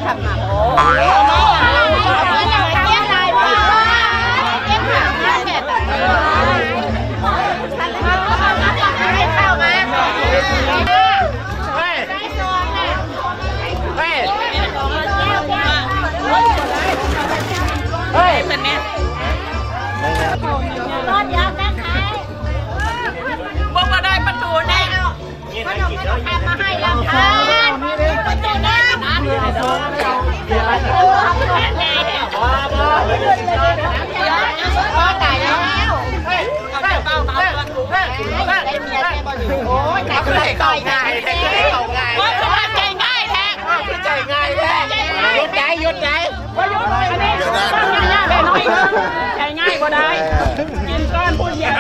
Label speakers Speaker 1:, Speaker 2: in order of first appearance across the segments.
Speaker 1: ทำมาโอ้ไม่อยากเลี้ยงได้บ้างเลี้ยงหางแก่แต่ให้เข้ามาเฮ้ยเป็นเนี่ยรอดยับนะคะบอกว่าได้ประตูแน่ขนมก็ทำมาให้แล้วค่ะประตูแน่พ่อตายแล้วได้เป้าเป้าได้เมียได้บอลโอ้ยแต่ก็ใจง่ายแท้ว่าใจง่ายแท้ใจง่ายแท้หยุดใจว่าหยุดอันนี้ใจง่ายก็ได้กินก้อนพูดอย่าง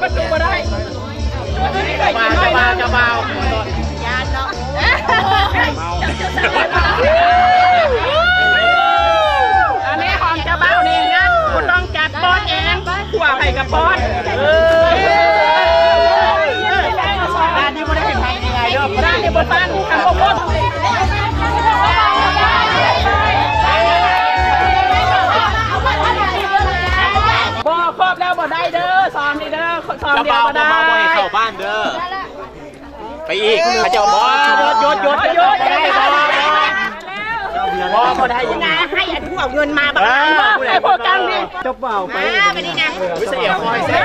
Speaker 1: ประตูมาได้จะเบายานเนาะอันนี้ของจะเบานี่นะคุณต้องจัดบอสเองขั่วไข่กับบอสร้านนี้ไม่ได้เป็นทางยังไงเด้อร้านนี้บนบ้านทำโคตรบ่ครอบแล้วบ่ได้เด้อซ้อมนี่เด้อซ้อมเดียวบ่ได้เข้าบ้านเด้อไปอีกเขาเจ้าบ่หยุดได้บ่ได้ยังไงให้อันพวกเงินมาบ่ให้พวกกังนี่จบเบาไปนี่นะวิเศษคอยเสีย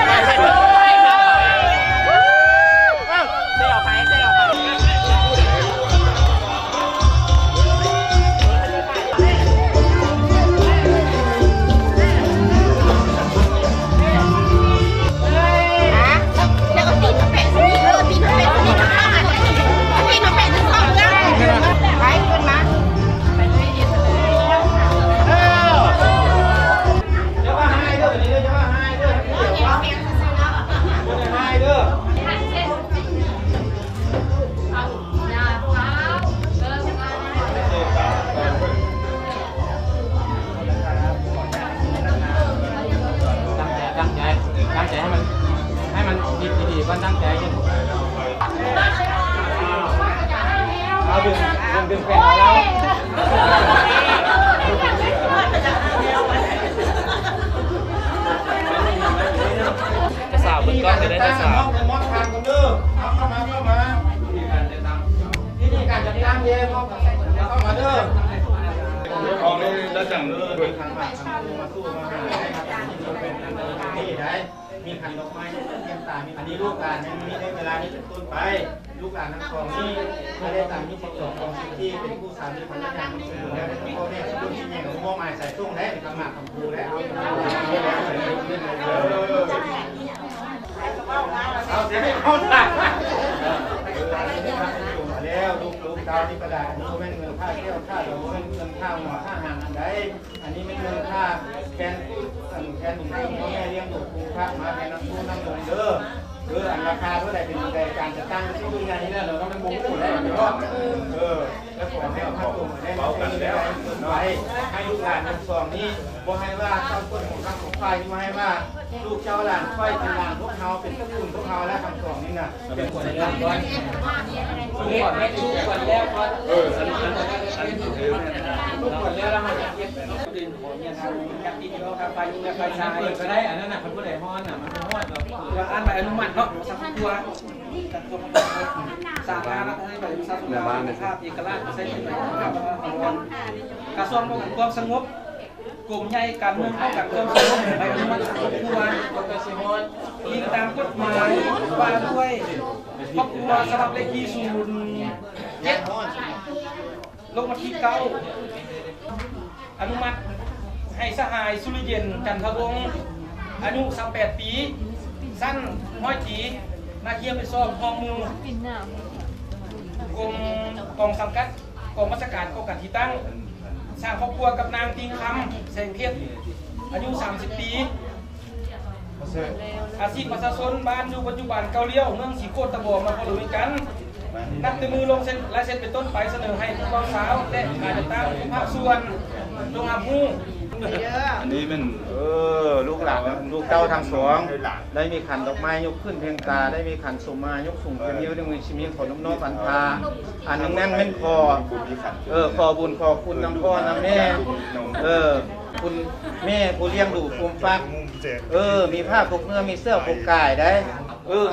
Speaker 1: ตั้งใจกันเอาดึงแฟนเราจะสาวบนกล้องจะได้จะสาวมอดทานกันเด้อเข้ามาที่นี่การจัดตั้งเย่เข้ามาเด้อของนี่แล้วจังเด้อทางมาสู้มานี่ได้มีขันดอกไม้เทียมตาอันนี้ลูกหลานมีในเวลานี้เป็นต้นไปลูกหลานทั้งสองนี้ไม่ได้ตามที่ประสงค์ของสิ่งที่เป็นผู้สามีภรรยาของสื่อแล้วเป็นพ่อแม่ชุดที่เนี่ยของพ่อหมายใส่ช่วงแล้วเป็นคำหมากคำพูแล้วเอาเสียไม่เข้าใจแล้วลูกดาวนี่กระดาษนี่ไม่เงินค่าแก้วค่าดอกไม่เงินค่าหัวค่าหางอันใดอันนี้ไม่เงินค่าแกนหนุ่มพ่อแม่เลี้ยงดูครูพระมาแทนน้ำพุน้ำนมเด้ออันราคาเท่าไหร่เป็นในการจะตั้งที่ดูงานนี้เนี่ยเราก็ไม่มุ่งพูดได้เนาะแล้วขอให้เอาผ้าตุ่มได้เบากันแล้วไว้ให้ลูกหลานทั้งสองนี้บ่ให้ว่าเจ้าคนของข้างของไฟที่มาให้ว่าลูกเจ้าหลานไฟเป็นหลานพวกเขาเป็นตระกูลพวกเขาและคำสองนี่น่ะเป็นคนละก้อนลูกก่อนไม่ลูกก่อนแล้วก่อนลูกก่อนแล้วเราจะเก็บดินของเนี่ยทำกับดินเรากับไฟกับไฟชายก็ได้อันนั้นน่ะคนผู้ใดฮ้อนน่ะมันเป็นฮ้อนเราอ่านใบอนุมัติเนาะสักตัวสาธารณะให้ใบสักตัวภาพเอกลักษณ์ใช้เป็นใบกับกระทรวงป้องกันความสงบกลุ่มใหญ่การเมืองป้องกันความสงบใบอนุมัติตัวยิงตามกฎหมายว่าด้วยครอบครัวสำหรับเลขที่07ลงมาที่9อนุมัติให้สหายสุริเย็นจันทวงศ์อายุ38 ปีสั้นห้อยจีนาเคียมไปซ่อมห้องมือกรมกองสังกัดกองราชการกองการที่ตั้งสร้างครอบครัวกับนางติงคำแสงเพชรอายุ30 ปีอาชีพประชาชนบ้านอยู่ปัจจุบันเกาเลี้ยวเมืองสีโคตตะบองมาพอรู้กันนับแต่มือลงเส้นลายเส้นเป็นต้นไปเสนอให้ผู้กองสาวและการจัดตั้งภาคส่วนลงอาภู
Speaker 2: อันนี้มัน
Speaker 1: ลูกหลานลูกเต้าทั้งสองได้มีขันดอกไม้ยกขึ้นเพียงตาได้มีขันสุมายกสูงเป็นนิ้วได้มีชิมีขนนกปันพาอันนึงแน่นเม่นคอขอบุญขอคุณน้ำพ่อน้ำแม่คุณแม่ผู้เลี้ยงดูภูมิฟักมีผ้าปกเนื้อมีเสื้อปกกายได้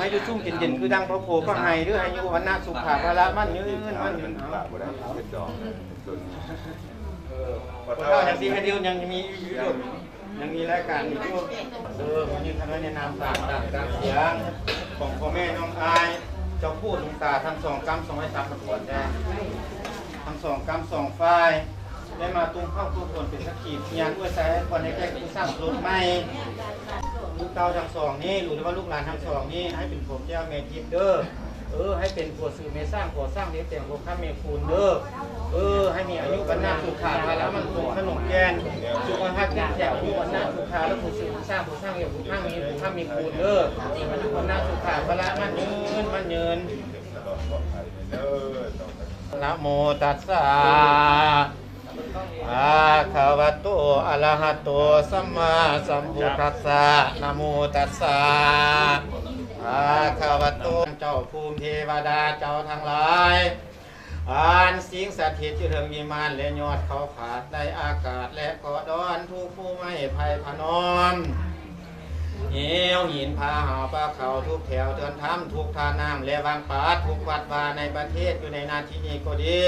Speaker 1: ให้ยุชุ่มเย็นๆคือดังพระโพก็ให้ด้วยให้ยุวันนาสุขาภละมั่นยืนพอเท่าอย่างที่ให้เดียวยังมีอยู่ยังมีรายการอีกอยู่วันนี้คณะแนะนำต่างเสียงของพ่อแม่น้องอายเจ้าพูดลุงตาทั้งสองกำ203ประกวดได้ทั้งสองกำ2ฝ่ายได้มาตุ้งเข้าทุกคนเป็นสักขีดยานด้วยใจคนให้แก้ผู้สร้างรถใหม่ลูกเต้าทั้งสองนี่รู้ได้ว่าลูกหลานทั้งสองนี่ให้เป็นผมเจ้าเมจิบเด้อให้เป็นผัวสื่อเมสร้างผัวสร้างเลี้ยงแต่งผัวข้าเมคูนเด้อให้มีอายุกันหน้าสุขาภาระมันคงขนมแกนสุขภาพแข็งแรงอายุกันหน้าสุขาแล้วผู้สื่อผู้สร้างเลี้ยงผู้ข้างมีผู้ข้ามีคูนเด้ออายุกันหน้าสุขาภาระมันยืนนะโมตัสสะภะคะวะโตอะระหะโตสัมมาสัมพุทธัสสะนะโมตัสสะภะคะวะโตเจ้าภูมิเทวดาเจ้าทั้งหลายสิ่งสถิตอยู่เทิงวิมานและยอดเขาขาดในอากาศและเกาะดอนทุกผู้ไม่ภัยพนอมเหี่ยวหินพาหาปลาเขาทุกแถวเดินทำทุกท่าน้ำและวางป่าทุกวัดวาในประเทศอยู่ในนาทีนี้ก็ดี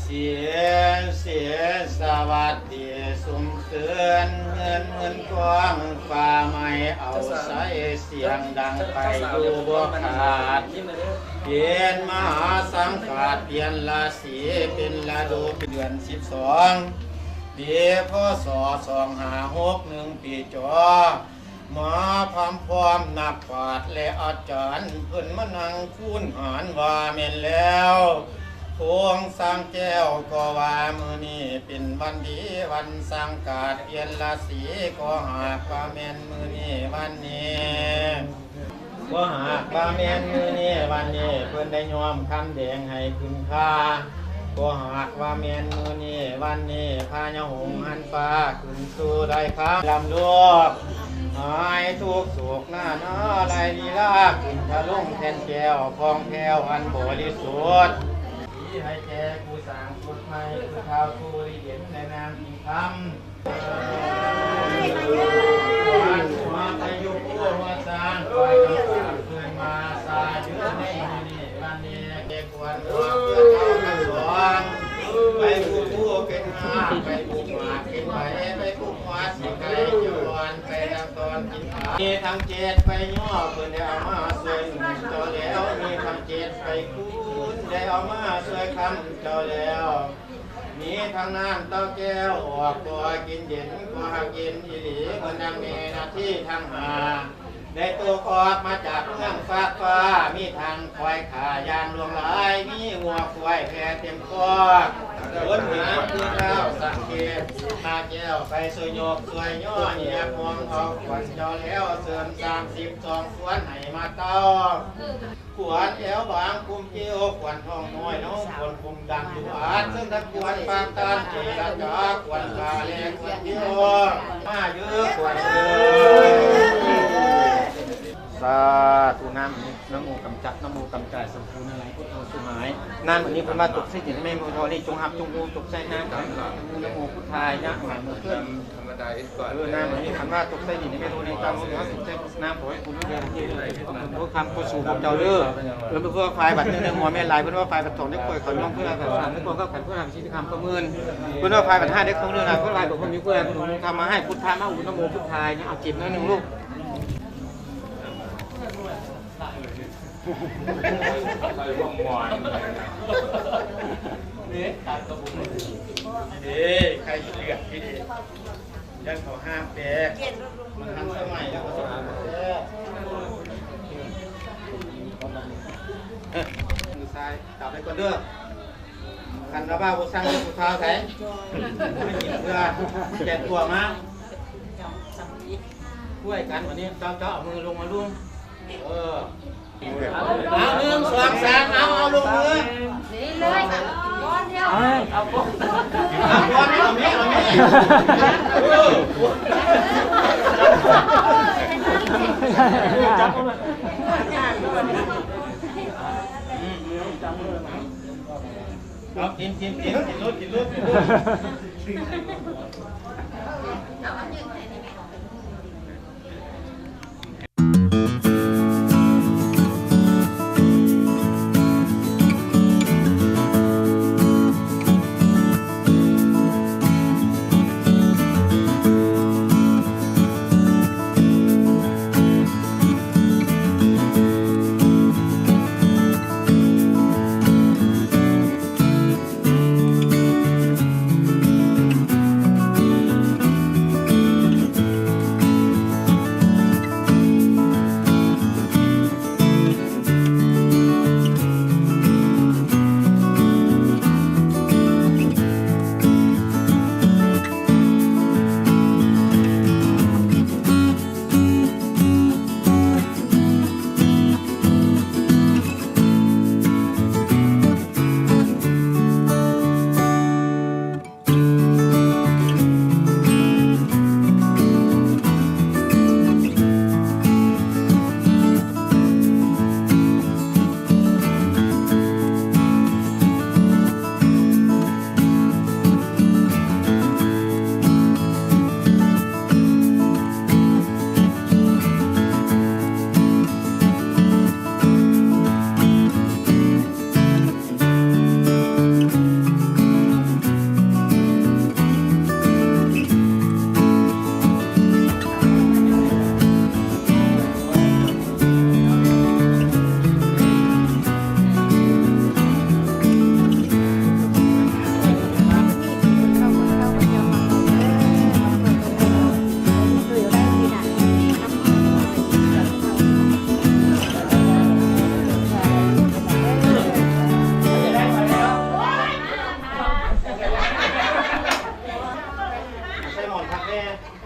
Speaker 1: เสียสวัสดีสุมเตือนเงินกว้างฟ้าไม่เอาใส่เสียงดังไปอยู่บ่ขาดเปลี่ยนมหาสังฆาเปลี่ยนราศีเป็นฤดูเดือน12ปีพศ2561ปีจอมาพร้อมนักปราชญ์และอาจารย์เพิ่นมานั่งคูนหารว่าแม่นแล้วพวงสร้างแก้วก็ว่ามื้อนี้เป็นวันดีวันสังกาดเปลี่ยนราศีก็หากว่าแม่นมื้อนี้วันนี้ก็หากว่าแม่นมื้อนี้วันนี้เพิ่นได้ยอมคำแดงให้ขึ้นค่าก็หากว่าแม่นมื้อนี้วันนี้พาญาหงหันฟ้าขึ้นสู่ได้ครับลำลวกหายทุกโศกหน้าไรลีลาขึ้นทะลุแทนแก้วพองแก้วอันบริสุทธิ์ให้แก่ผู้สร้างสุขใหม่ผู้เท้าผู้ริเย็นในนามอิงคำวันมาไปยุคผู้ว่าสร้างไปกับเพื่อนมาสาเยือในนี้วันนี้เด็กวันตัวเพื่อนเขาทั้งสองไปผู้เป็นหาไปผู้มาเป็นไปผู้มาสิไก่จวนไปทางตอนกินขามีทางเจ็ดไปย่อเพื่อนได้เอามาสวยจอแล้วมีทางเจ็ดไปคุณได้เอามาสวยคำเจ้าแล้วมีทางน้ำเต้าแก้วออกตัวกินเย็นก็หากินอีหลีคนดังมีหน้าที่ทางหาได้ตัวออกมาจากเมืองฟากฟ้ามีทางควายขายานลวงหลายมีหัวควายแค่เต็มคอคนหาคือเท้าสังเกตมาแก้วไปสวยโยกสวยย่อเหยียบมองเอาขวัญเจ้าแล้วเสริม32ขวัญให้มาเต้าขวัญแอวบางคุมเกี่ยวขวัญทองน้อยน้องขวัญคุมดังอยู่อาจซึ่งถ้าขวัญปากตาเจรจาขวัญกาแลขวัญเดียวมาเยอะขวัญสาธุน้ำโมกำจัดน้ำโมกำจัดสัมภูนอะไรพุทโธสุหายนั่นวันนี้เป็นมาตกสิ่งไม่โมทอนี่จงหับจงอูตกใจน้ำน้ำโมพุทธายนะหมายมือขึ้นธรรมดาน้ำวันนี้คันว่าตกใจหินไม่รู้ในตามรู้ว่าตกใจน้ำขอให้คุณเรียนที่เลยเพื่อคำโคสู่ของเจ้าเด้อเพื่อเพื่อไฟบัตรเนื้อหัวแม่ลายเพื่อว่าไฟบัตรทองได้ป่วยขอย่องเพื่อแบบสารไม่ควรก็ขันเพื่อทำชีวิตคำประเมินเพื่อว่าไฟบัตร5ได้คงเรื่องอะไรเพื่อลายบอกคนมีเพื่อนทำมาให้พุทธามาอุณโมพุทธายเนี่ยเอาจิบนั่นหนึ่งลูกใส่ร่องวานนี่ตัดกระบุนใครเลือกที่ดียังเขาห้ามแปะมันทันสมัยแล้วก็สมัยมือซ้ายจับไปก่อนเด้อคันระบ้าบุษังบุษเท้าใส่ไม่กินเพื่อแกะตัวมาช่วยกันวันนี้เจ้าเอามือลงมาลุ่มเอา1 2 3เอาลงมือนี่เลยก้อนเดียวเอาก้อนเอาแม่ เอากินรถ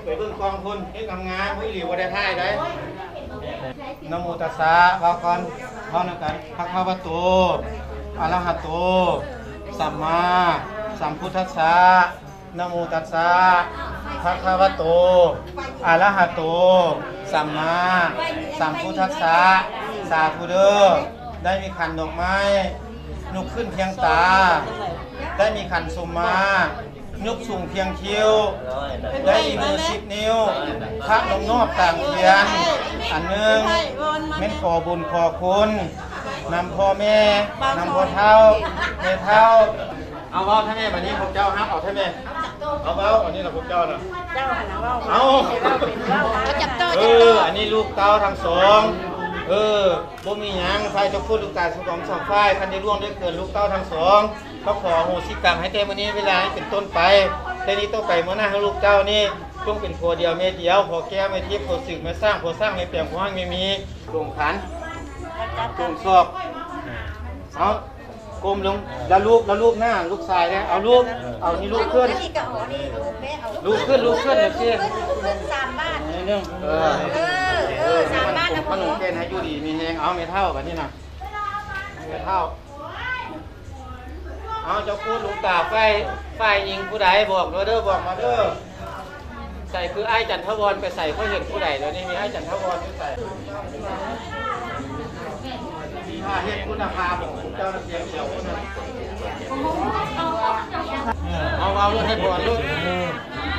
Speaker 1: ไปเบิ่งกองทุนเฮ็ดงามๆผู้หลีบ่ได้ท่ายได้นะโมตัสสะภะคะวะก่อนเฮานำกันภะคะวะโตอะระหะโตสัมมาสัมพุทธัสสะนะโมตัสสะภะคะวะโตอะระหะโตสัมมาสัมพุทธัสสะสาธุเด้อได้มีขันดอกไม้นุกขึ้นเพียงตาได้มีขันสุมานุกสูงเพียงคิ้วได้มือ10 นิ้วพระลงนอบต่างเทียนอันหนึ่งเม้นขอบุญขอคุณนำพ่อแม่นำพ่อเฒ่าแม่เฒ่าเอาเว้าท่านแม่บัดนี้พวกเจ้าฮับเอาท่านแม่เอาเว้าอันนี้ล่ะพวกเจ้าน่ะเจ้าหันเว้าเอาจับโตอันนี้ลูกเต้าทั้งสองบ่มีหยังไฟจะพูดลูกตาสองฝ่ายคันได้ร่วงได้เกิดลูกเต้าทั้งสองเขาขอโหสิกรรมให้แต่มื้อนี้เวลาให้เป็นต้นไปแต่นี้ต้องไปมื้อหน้าให้ลูกเต้านี่จงเป็นผัวเดียวแม่เดียวพอแก้ไม่ทิพย์พอสึกไม่สร้างพอสร้างไม่เปลี่ยนพอให้ไม่มีลงขันลงศอกเอาก้มลงแล้วลูกหน้าลูกชายนะเอาลูกเอานี่ลูกขึ้นลูกขึ้นเดี๋ยวสิ3 บ้านนึง3 บ้านนะพ่อขนมเต้นให้อยู่ดีมีแฮงเอาไม่เท่าแบบนี้นะไม่เท่าเอาเจ้าพูดลุงตาไฟยิงผู้ใดบอกเด้อบอกมาเด้อใส่คือไอ้จันทวรไปใส่เขาเห็นผู้ใดแล้วนี่มีไอ้จันทวรไปใส่เห็นคุณภาพของเจ้าเสียงเดียวคนนั้นเอาลูกให้พรลูก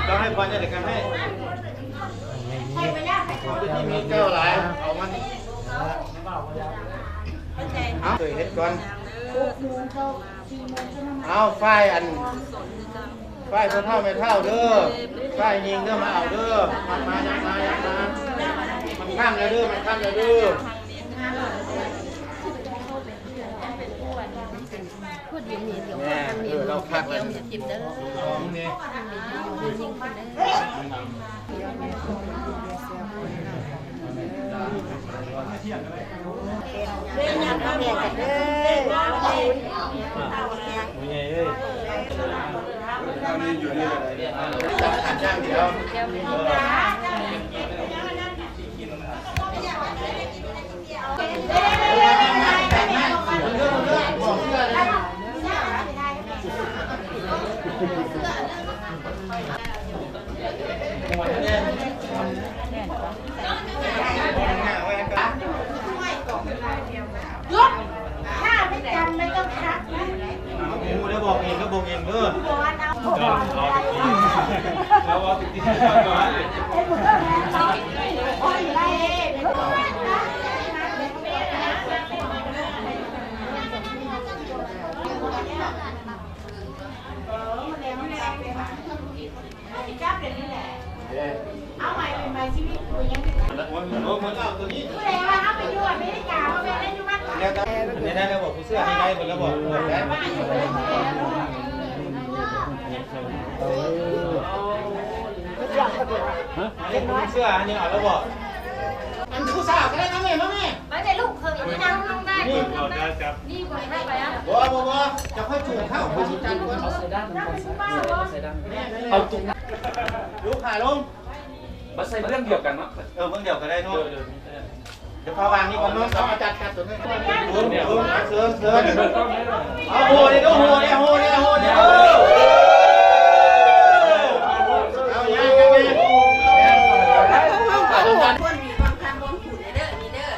Speaker 1: เราให้พรจะเด็กกันให้ที่มีเจ้าหลายเอามันเอาตัวเห็ดก่อนเอาไฟอันไฟเท่าไม่เท่าเด้อไฟยิงเด้อมาเอาเด้อมามันข้ามเลยเด้อพูดอย่างนี้เดี๋ยวเราพักเลยจิบเด้อนี่เป็นยังไงเด้อมีไงเอ้ยนี่อยู่นี่จับขันย่างเดียว
Speaker 2: ยกถ้าไม่จำไม่ต้องทักนะ
Speaker 1: กูได้บอกเองก็บอกเองเด้อ
Speaker 2: บอกว่าเอา
Speaker 3: แล้วว่าติดที่ก่อน
Speaker 2: โอ้ยไรจับเดี๋ยวนี้แหละเอาใหม่เป็นใหม่ชีวิตกูยังไม่ได้
Speaker 1: มันเอาตัวนี้
Speaker 2: กูเลยว่าเอาไปด้วยไม่ได้กล่าวว่าไม่ได้ยุ่งมาก
Speaker 1: เนี่ยได้แล้วบอกกูเสื้อให้ได้หมดแล้วบอกหมดแล้ว
Speaker 2: บ้านอยู่เลย
Speaker 1: เสื้ออันนี้เอาแล้วบอกอันผู้สาวก็ได้น้องแม่น้องแม่
Speaker 2: ไปเลยลูกเคยไม่นั่งลงได้
Speaker 1: นี่
Speaker 2: นี่ก่อนให้ไปอ่ะ
Speaker 1: บ่จะค่อยจูงเข้าผู้ชิจันก่อน
Speaker 3: เอาตุ้ง
Speaker 1: ลูกขาลง
Speaker 3: มาใส่เรื่องเดียวกันมั้ง
Speaker 1: เมื่อเดียวก็ได้เนาะเดี๋ยวพาวางนี่ก่อนเนาะเอามาจัดกันตัวนี้เสือเอาโหเดี๋ยวโหเดี๋ยวเอาอย่างกัน
Speaker 2: คนมีความคำความขุ่นเด้อนี่เด้อ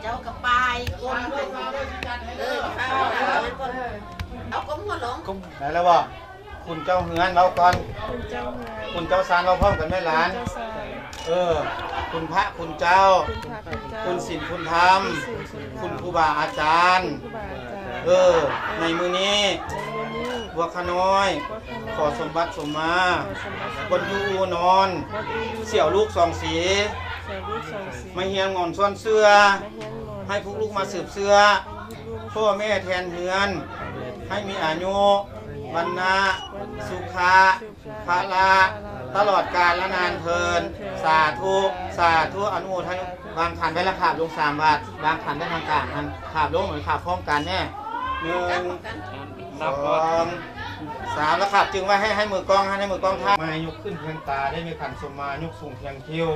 Speaker 2: เจ้ากระปายคนเอาก้มหัวลง
Speaker 1: ได้แล้วบ่คุณเจ้าเฮือนเราก่อนคุณเจ้าซานเราพร้อมกันไหมหลานคุณพระคุณเจ้าคุณศีลคุณธรรมคุณครูบาอาจารย์ในมือนี้บัวขน้อยขอสมบัติสมมาบนยูนอนเสี่ยวลูกสองสีมาเฮียงงอนซ้อนเสื้อให้พวกลูกมาสืบเสื้อพ่อแม่แทนเฮือนให้มีอายุวรรณะสุขะภาละตลอดกาลและนานเทินสาธุอนุโมทนาบางขันไว้ละขาบลง3 บาทบางขันได้ทางกลางมันขาบลงเหมือนขาบพร้อมกันแน่1 2 3แล้วขาบจึงไว้ให้มือกล้องให้มือกล้องท่ามายกขึ้นเพียงตาได้มีขันสมมายกสูงเพียงคิ้ว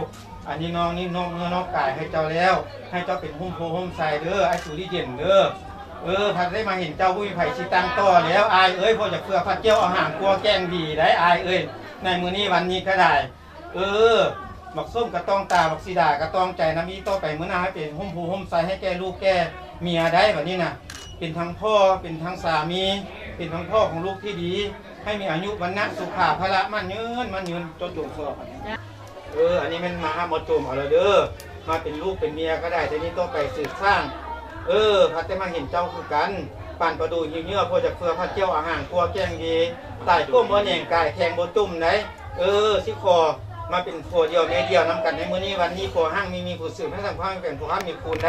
Speaker 1: อันนี้น้องนี่น้องเนื้อน้องกายให้เจ้าแล้วให้เจ้าเป็นหุ้มโพหุ้มใส่เด้อไอ้สุริเย็นเด้อพัดได้มาเห็นเจ้าวุ้ยไผ่ชิตังต่อแล้วอายพอจะเพื่อพัดเจ้าเอาหางกลัวแกงดีได้อายในมือนี้วันนี้ก็ได้บักส้มกระต้องตาบักสีดากระต้องใจน้ำมีต่อไปมื้อหน้าให้เป็นหุ้มผูหุ้มใส่ให้แก่ลูกแก่เมียได้แบบนี้นะเป็นทั้งพ่อเป็นทั้งสามีเป็นทั้งพ่อของลูกที่ดีให้มีอายุวรรณะสุขาภละมั่นยืนจนจุ่มสอบอันนี้มันมาหมดจุ่มเอาเลยเด้อมาเป็นลูกเป็นเมียก็ได้แต่นี้ต้องไปสืบสร้างพัดได้มาเห็นเจ้าคือกันปั่นประดูยิ้มเนื้อพอจะเฟือพัดเจ้าอาหารกลัวแกงดีไต่ก้มว่าเน่งกายแข็งบนจุ่มไหนสิคอมาเป็นโคเดียวเมเดียวน้ำกันในมื้อนี้วันนี้โคห้างมีผู้สืบให้สัมภาษณ์เป็นผู้ห้างมีคูณได้